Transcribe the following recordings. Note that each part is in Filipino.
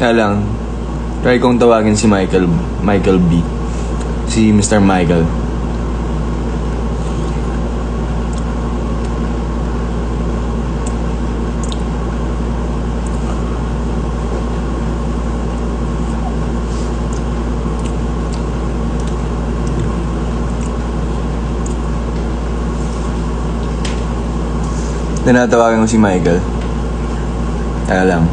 Kaya lang, try kong tawagin si Michael B. Si Mr. Michael. Tinatawagan ko si Michael. Kaya lang.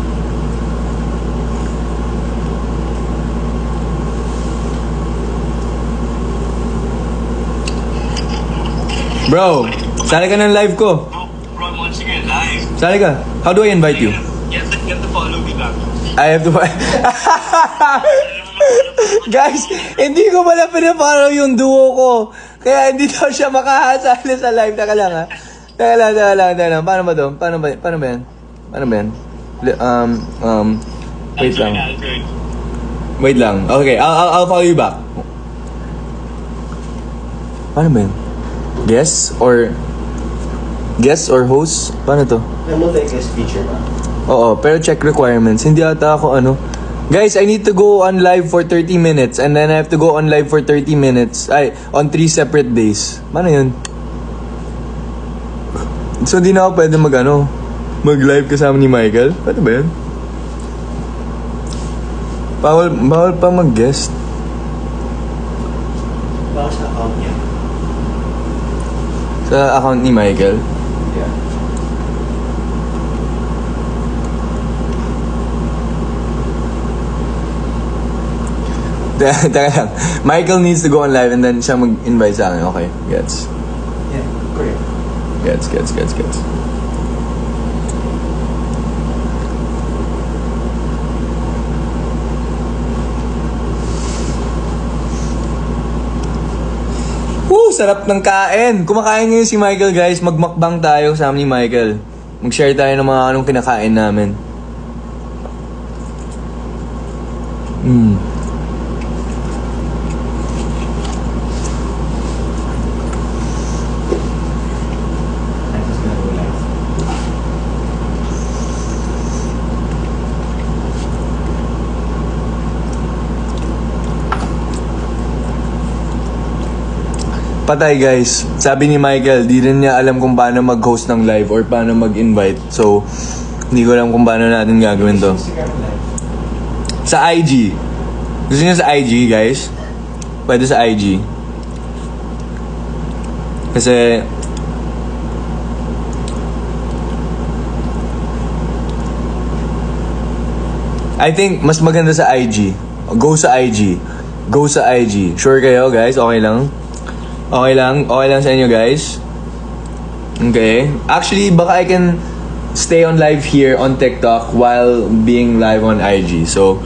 Bro, sali ka ng live ko. Bro, I'm watching it live. Sali ka. How do I invite you? You have to follow me back. I have to... Guys, hindi ko pala pinafollow yung duo ko. Kaya hindi daw siya makakasali sa live. Taka lang ha. Taka lang. Paano ba to? Paano ba yan? Wait lang. Wait lang. Okay, I'll follow you back. Paano ba yan? Guest or host? Paano to? Multi-guest feature ba? Oo, pero check requirements. Hindi ata ako Guys, I need to go on live for 30 minutes and then I have to go on live for 30 minutes. On 3 separate days. Paano yun? So, di na ako pwede mag-live kasama ni Michael? Paano ba yun? Bawal pa mag-guest. Baka sa account niya. Sa account ni Michael? Yeah. Teka lang. Michael needs to go on live and then siya mag-invite sa akin. Okay, gets. Yeah, correct. Gets. Woo! Sarap ng kain! Kumakain ngayon si Michael, guys. Magmakbang tayo kasama ni Michael. Mag-share tayo ng mga anong kinakain namin. I'm just gonna go live. Patay, guys. Sabi ni Michael, di rin niya alam kung paano mag-host ng live or paano mag-invite. So, hindi ko alam kung paano natin gagawin to. Instagram live. Sa IG. Gusto niyo sa IG, guys? Pwede sa IG. Kasi... I think mas maganda sa IG. Go sa IG. Sure kayo, guys? Okay lang? Okay lang sa inyo, guys? Okay. Actually, baka I can stay on live here on TikTok while being live on IG. So,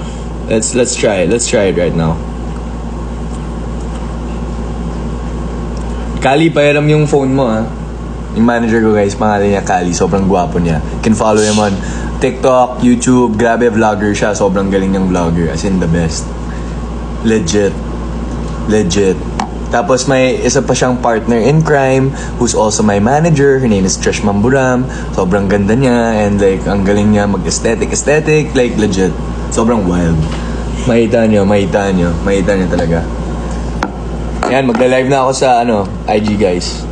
let's try it. Let's try it right now. Kali, pahiram yung phone mo, ha? Yung manager ko, guys, pangalan niya Kali. Sobrang gwapo niya. You can follow him on TikTok, YouTube. Grabe, vlogger siya. Sobrang galing niyang vlogger. As in, the best. Legit. Tapos may isa pa siyang partner in crime who's also my manager. Her name is Trish Mamburam. Sobrang ganda niya and like ang galing niya mag-aesthetic. Like legit. Sobrang wild. Makita niyo talaga. Yan, magla-live na ako sa IG, guys.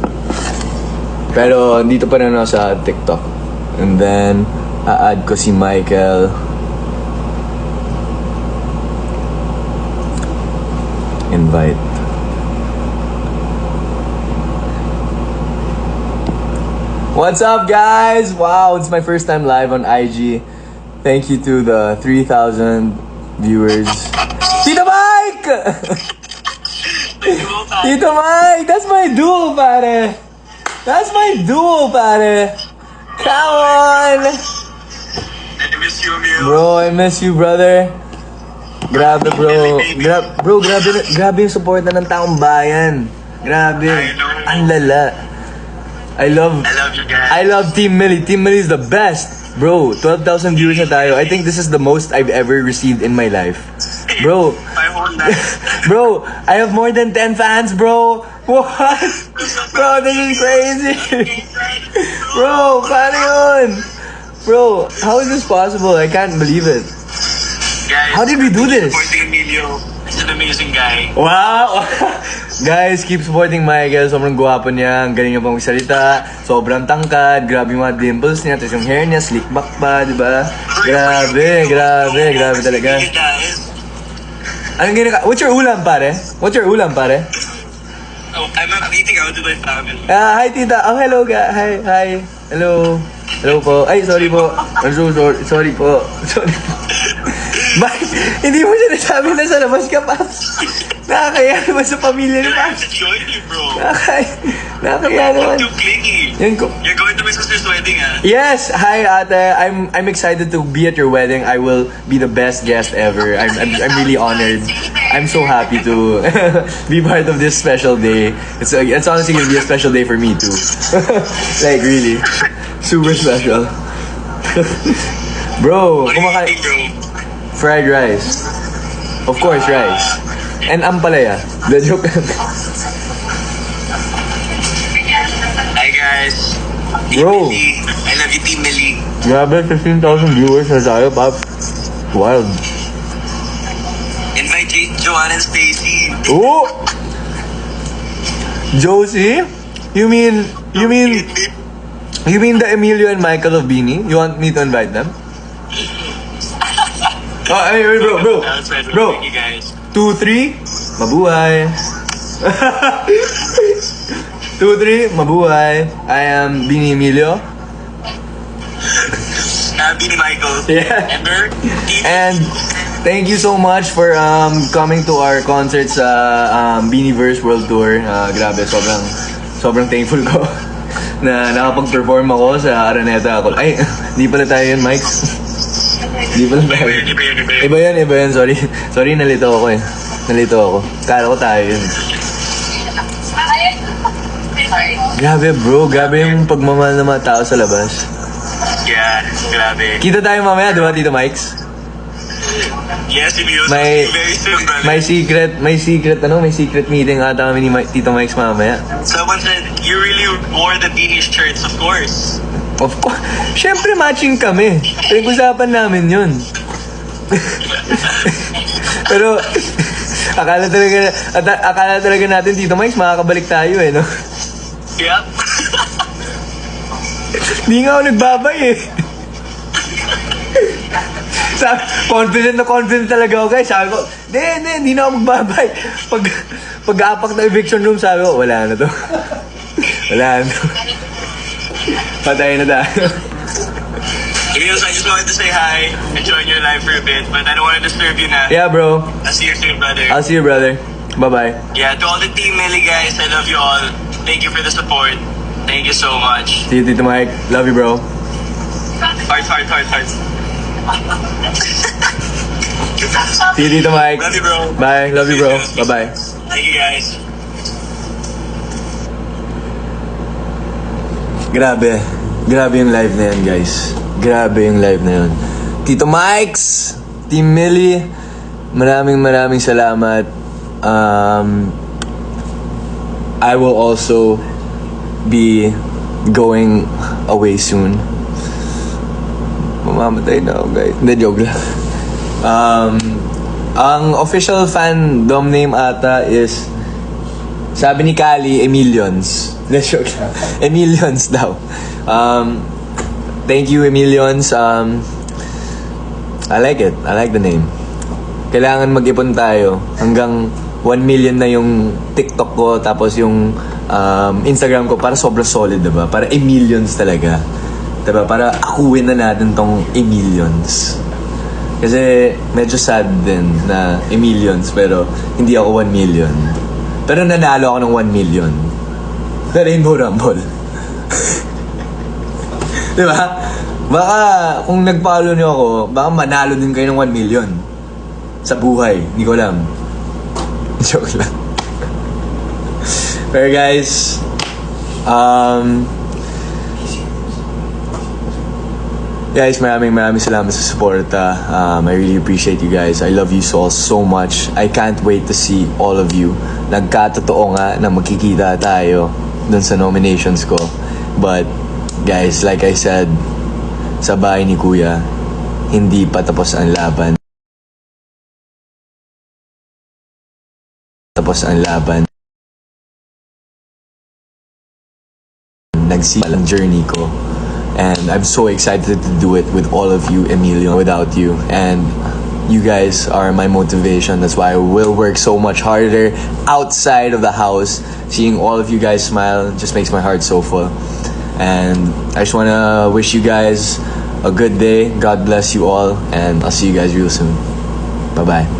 Pero dito pa rin ako sa TikTok. And then a-add ko si Michael. Invite. What's up, guys? Wow, it's my first time live on IG. Thank you to the 3,000 viewers. Tito Mike! Tito Mike! That's my duo, pare! Come on! I miss you, Emil. Bro, I miss you, brother. Grabe, bro. Grabe yung suporta ng taong bayan. Grabe. I know. Ang lala. I love you guys. I love Team Millie. Team Millie is the best. Bro, 12,000 viewers na tayo. I think this is the most I've ever received in my life. Bro, I want that. bro, I have more than 10 fans, bro. What? Bro, this is crazy. Bro, paano yun? Bro, how is this possible? I can't believe it. Guys, How did we do this? supporting Emilio. He's an amazing guy. Wow! Guys, keep supporting Michael. Sobrang gwapo niya. Ang galing niya pang magsalita. Sobrang tangkad. Grabe yung mga dimples niya. Tapos yung hair niya, slick back pa, di ba? Grabe talaga. Anong ginaka? What's your ulam, pare? Oh, I'm eating out with my family. Hi, tita. Oh, hello, Hi. Hello. Hello po. Ay, sorry po. I'm so sorry. Sorry po. Mike, hindi mo siya nasabi na sa labas ka pa. Nakakaya naman sa pamilya ni I have Max. to join you, bro. Nakakaya naman. Too clingy. Yan ko. You're going to my sister's wedding, ah? Yes, hi ate. I'm excited to be at your wedding. I will be the best guest ever. I'm really honored. I'm so happy to be part of this special day. It's honestly gonna be a special day for me too. Like really, super special. Bro, What are you kumakain eating, bro? fried rice. Of course, rice. And ampalaya. The joke. Hi, guys. Bro. Team Millie. I love you, Team Millie. Grabe, 15,000 viewers na tayo, Pop. Wild. Invite Joanne and Stacy. Oh! Josie? You mean the Emilio and Michael of Beanie? You want me to invite them? Oh, hey, bro. That's right, Bro. Thank you, guys. 2-3, mabuhay. 2-3, mabuhay. I am Beanie Emilio. Billy Michael. Yeah. Ember. Team. And thank you so much for coming to our concert sa Beanieverse World Tour. Grabe, sobrang thankful ko na nakapag-perform ako sa Araneta. Ay, di pala tayo yun, Mike. Di pala tayo. Iba yun. Sorry, nalito ako eh. Kala ko tayo yun. Grabe bro, grabe yung pagmamahal ng mga tao sa labas. Yeah, grabe. Kita tayo mamaya, di ba, Tito Mikes? Yes, Emilio. May- Very soon, brother. May secret meeting ata kami ni Tito Mikes mamaya. Someone said, you really wore the Beanie shirts, of course. Of course. Siyempre matching kami. Pinag-usapan namin yun. Pero, akala talaga natin, Tito Mikes, makakabalik tayo eh, no? Yep. Hindi nga ako nagbabay eh. Confident talaga ako guys. Sabi ko, hindi na ako magbabay. Pag-aapak na eviction room, sabi ko, wala na to. Wala na to. Patay na tayo. Emilio, I just wanted to say hi, enjoy your life for a bit, but I don't want to disturb you na. Yeah, bro. I'll see you soon, brother. I'll see you, brother. Bye-bye. Yeah, to all the Team Millie guys, I love you all. Thank you for the support. Thank you so much. See you, Tito Mike. Love you, bro. Heart. See you, Tito Mike. Love you, bro. Bye. Love you, bro. Bye-bye. Thank you, guys. Grabe yung live na yan, guys. Grabe yung live na yun. Tito Mikes, Team Millie, maraming salamat. I will also be going away soon. Mamamatay na ako, guys. Hindi, joke lang. Ang official fandom name ata is, sabi ni Kali, Emilions. Hindi, joke lang. Emilions daw. Thank you, Emilions. I like it. I like the name. Kailangan mag-ipon tayo hanggang 1 million na yung TikTok ko, tapos yung Instagram ko para sobrang solid, diba? Para Emilions talaga. Diba? Para akuin na natin tong Emilions. Kasi medyo sad din na Emilions, pero hindi ako 1 million. Pero nanalo ako ng 1 million. Sa Rainbow Rumble. Diba? Baka kung nag-follow niyo ako, baka manalo din kayo ng 1 million. Sa buhay. Hindi ko alam. Joke lang. Pero guys, maraming salamat sa suporta. I really appreciate you guys. I love you all so much. I can't wait to see all of you. Nagkatotoo nga na magkikita tayo dun sa nominations ko. But, guys, like I said, sa bahay ni Kuya, hindi pa tapos ang laban. matapos ang laban. Nagsimulang journey ko. And I'm so excited to do it with all of you, Emilio, without you. And you guys are my motivation. That's why I will work so much harder outside of the house. Seeing all of you guys smile just makes my heart so full. And I just want to wish you guys a good day. God bless you all. And I'll see you guys real soon. Bye-bye.